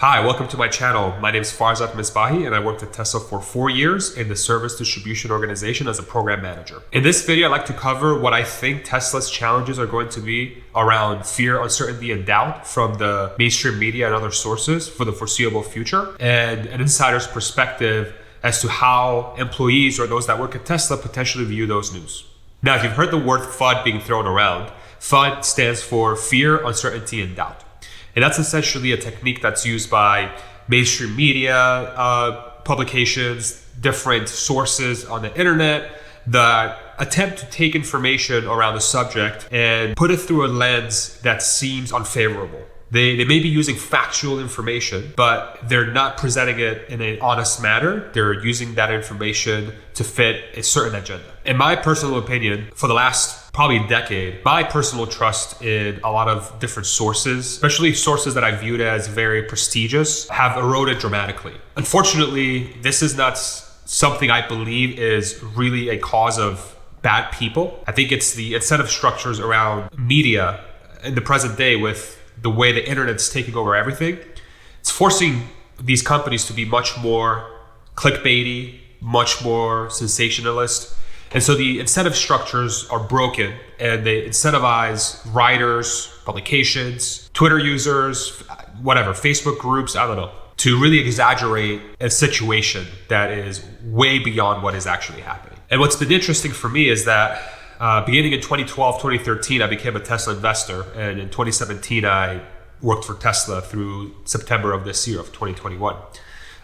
Hi, welcome to my channel. My name is Farzad Misbahi and I worked at Tesla for 4 years in the service distribution organization as a program manager. In this video, I'd like to cover what I think Tesla's challenges are going to be around fear, uncertainty, and doubt from the mainstream media and other sources for the foreseeable future, and an insider's perspective as to how employees or those that work at Tesla potentially view those news. Now, if you've heard the word FUD being thrown around, FUD stands for fear, uncertainty, and doubt. And that's essentially a technique that's used by mainstream media, publications, different sources on the internet that attempt to take information around the subject and put it through a lens that seems unfavorable. They may be using factual information, but they're not presenting it in an honest manner. They're using that information to fit a certain agenda. In my personal opinion, for the last probably decade, my personal trust in a lot of different sources, especially sources that I viewed as very prestigious, have eroded dramatically. Unfortunately, this is not something I believe is really a cause of bad people. I think it's the incentive structures around media in the present day with the way the internet's taking over everything. It's forcing these companies to be much more clickbaity, much more sensationalist. And so the incentive structures are broken and they incentivize writers, publications, Twitter users, whatever, Facebook groups, I don't know, to really exaggerate a situation that is way beyond what is actually happening. And what's been interesting for me is that beginning in 2012, 2013, I became a Tesla investor. And in 2017, I worked for Tesla through September of this year of 2021.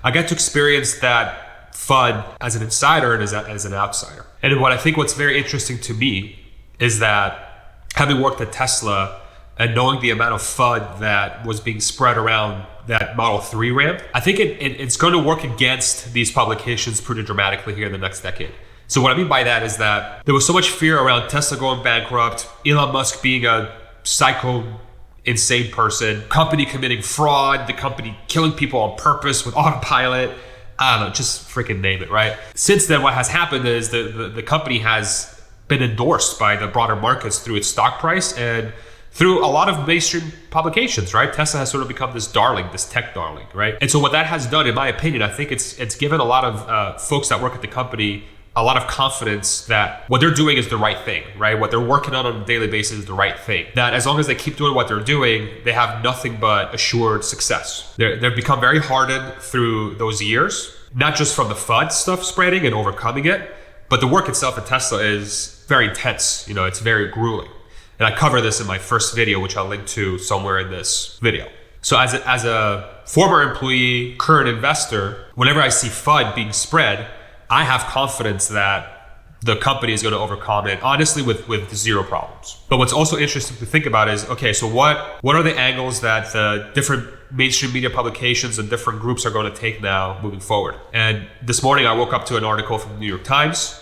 I got to experience that FUD as an insider and as an outsider. And what's very interesting to me is that having worked at Tesla and knowing the amount of FUD that was being spread around that Model 3 ramp, I think it's going to work against these publications pretty dramatically here in the next decade. So what I mean by that is that there was so much fear around Tesla going bankrupt, Elon Musk being a psycho, insane person, company committing fraud, the company killing people on purpose with autopilot. I don't know, just freaking name it, right? Since then, what has happened is the company has been endorsed by the broader markets through its stock price and through a lot of mainstream publications, right? Tesla has sort of become this darling, this tech darling, right? And so what that has done, in my opinion, I think it's given a lot of folks that work at the company a lot of confidence that what they're doing is the right thing, right? What they're working on a daily basis is the right thing. That as long as they keep doing what they're doing, they have nothing but assured success. They've become very hardened through those years, not just from the FUD stuff spreading and overcoming it, but the work itself at Tesla is very intense. You know, it's very grueling. And I cover this in my first video, which I'll link to somewhere in this video. So as a former employee, current investor, whenever I see FUD being spread, I have confidence that the company is going to overcome it, honestly, with zero problems. But what's also interesting to think about is, okay, so what are the angles that the different mainstream media publications and different groups are going to take now moving forward? And this morning, I woke up to an article from the New York Times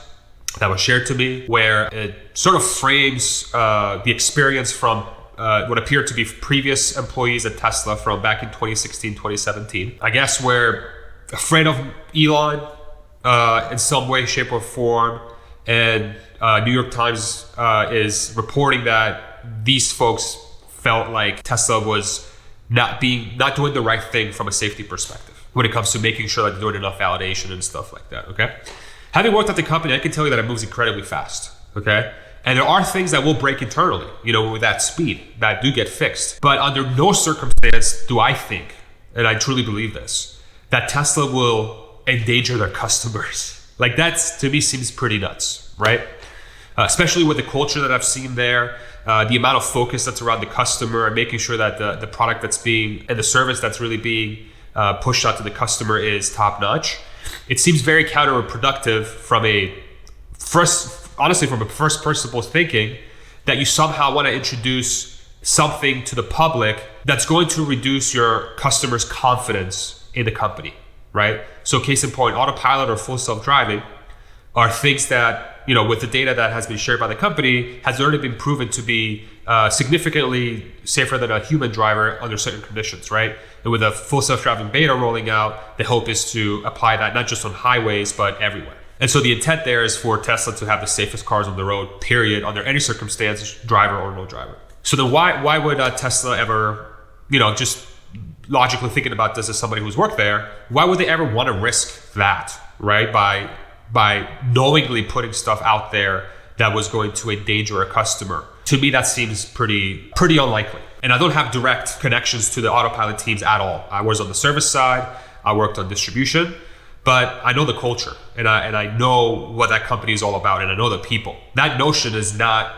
that was shared to me, where it sort of frames the experience from what appeared to be previous employees at Tesla from back in 2016, 2017. I guess we're afraid of Elon, in some way, shape, or form. And New York Times is reporting that these folks felt like Tesla was not doing the right thing from a safety perspective when it comes to making sure that they're doing enough validation and stuff like that, okay? Having worked at the company, I can tell you that it moves incredibly fast, okay? And there are things that will break internally, you know, with that speed that do get fixed. But under no circumstance do I think, and I truly believe this, that Tesla will endanger their customers. Like that's, to me, seems pretty nuts, right? Especially with the culture that I've seen there, the amount of focus that's around the customer and making sure that the product that's being, and the service that's really being pushed out to the customer is top notch. It seems very counterproductive from a first principles thinking that you somehow want to introduce something to the public that's going to reduce your customers' confidence in the company. Right? So case in point, autopilot or full self-driving are things that, you know, with the data that has been shared by the company, has already been proven to be significantly safer than a human driver under certain conditions, right? And with a full self-driving beta rolling out, the hope is to apply that not just on highways, but everywhere. And so the intent there is for Tesla to have the safest cars on the road, period, under any circumstance, driver or no driver. So then why would Tesla ever, you know, just logically thinking about this as somebody who's worked there, why would they ever want to risk that, right? By knowingly putting stuff out there that was going to endanger a customer. To me, that seems pretty unlikely. And I don't have direct connections to the autopilot teams at all. I was on the service side, I worked on distribution, but I know the culture and I know what that company is all about, and I know the people. That notion is not,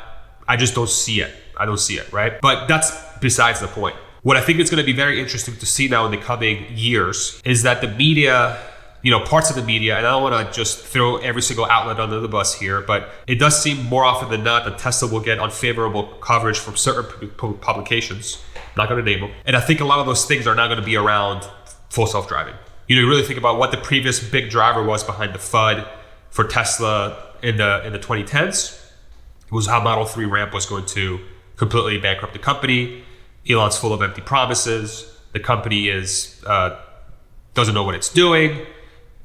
I just don't see it. I don't see it, right? But that's besides the point. What I think is going to be very interesting to see now in the coming years is that the media, parts of the media, and I don't want to just throw every single outlet under the bus here, but it does seem more often than not that Tesla will get unfavorable coverage from certain publications. I'm not going to name them. And I think a lot of those things are not going to be around full self-driving. You really think about what the previous big driver was behind the FUD for Tesla in the 2010s. It was how Model 3 ramp was going to completely bankrupt the company. Elon's full of empty promises. The company doesn't know what it's doing.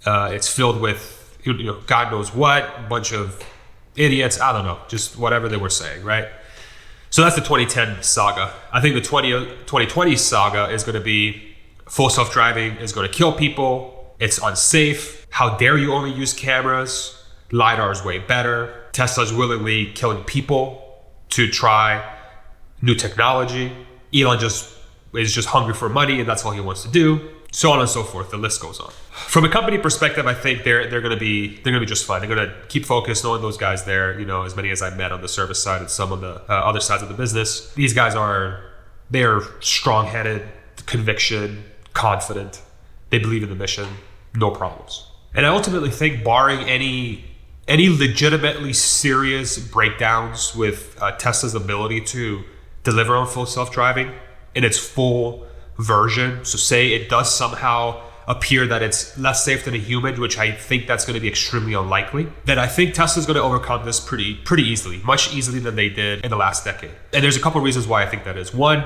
It's filled with God knows what, a bunch of idiots. I don't know, just whatever they were saying, right? So that's the 2010 saga. I think the 2020 saga is going to be full self-driving is going to kill people. It's unsafe. How dare you only use cameras? LiDAR is way better. Tesla's willingly killing people to try new technology. Elon is just hungry for money, and that's all he wants to do. So on and so forth. The list goes on. From a company perspective, I think they're going to be just fine. They're going to keep focused, knowing those guys there. As many as I met on the service side and some of the other sides of the business. These guys they're strong-headed, conviction, confident. They believe in the mission. No problems. And I ultimately think, barring any legitimately serious breakdowns with Tesla's ability to deliver on full self-driving in its full version, so say it does somehow appear that it's less safe than a human, which I think that's going to be extremely unlikely, then I think Tesla's going to overcome this pretty easily, much easier than they did in the last decade. And there's a couple of reasons why I think that is. One,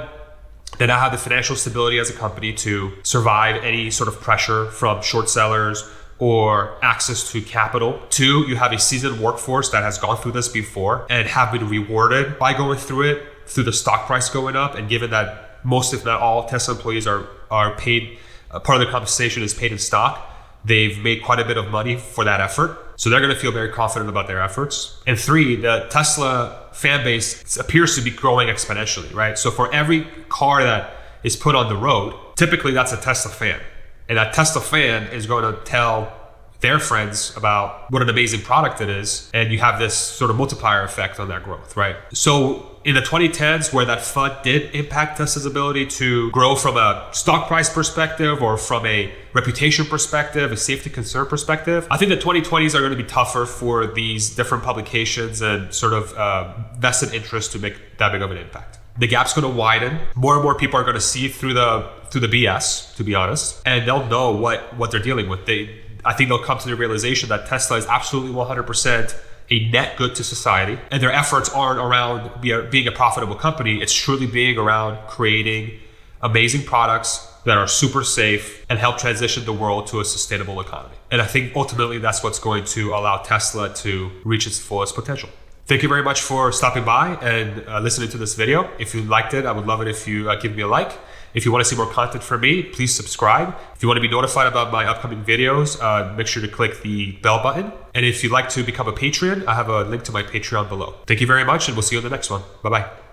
they now have the financial stability as a company to survive any sort of pressure from short sellers or access to capital. Two, you have a seasoned workforce that has gone through this before and have been rewarded by going through it, through the stock price going up. And given that most, if not all, Tesla employees are paid, part of their compensation is paid in stock, they've made quite a bit of money for that effort. So they're going to feel very confident about their efforts. And three, the Tesla fan base appears to be growing exponentially, right? So for every car that is put on the road, typically that's a Tesla fan. And that Tesla fan is going to tell their friends about what an amazing product it is. And you have this sort of multiplier effect on that growth, right? So in the 2010s, where that FUD did impact Tesla's ability to grow from a stock price perspective or from a reputation perspective, a safety concern perspective, I think the 2020s are going to be tougher for these different publications and sort of vested interest to make that big of an impact. The gap's going to widen. More and more people are going to see through the BS, to be honest, and they'll know what they're dealing with. I think they'll come to the realization that Tesla is absolutely 100% a net good to society, and their efforts aren't around being a profitable company. It's truly being around creating amazing products that are super safe and help transition the world to a sustainable economy. And I think ultimately that's what's going to allow Tesla to reach its fullest potential. Thank you very much for stopping by and listening to this video. If you liked it, I would love it if you give me a like. If you want to see more content from me, please subscribe. If you want to be notified about my upcoming videos, make sure to click the bell button. And if you'd like to become a Patreon, I have a link to my Patreon below. Thank you very much, and we'll see you in the next one. Bye-bye.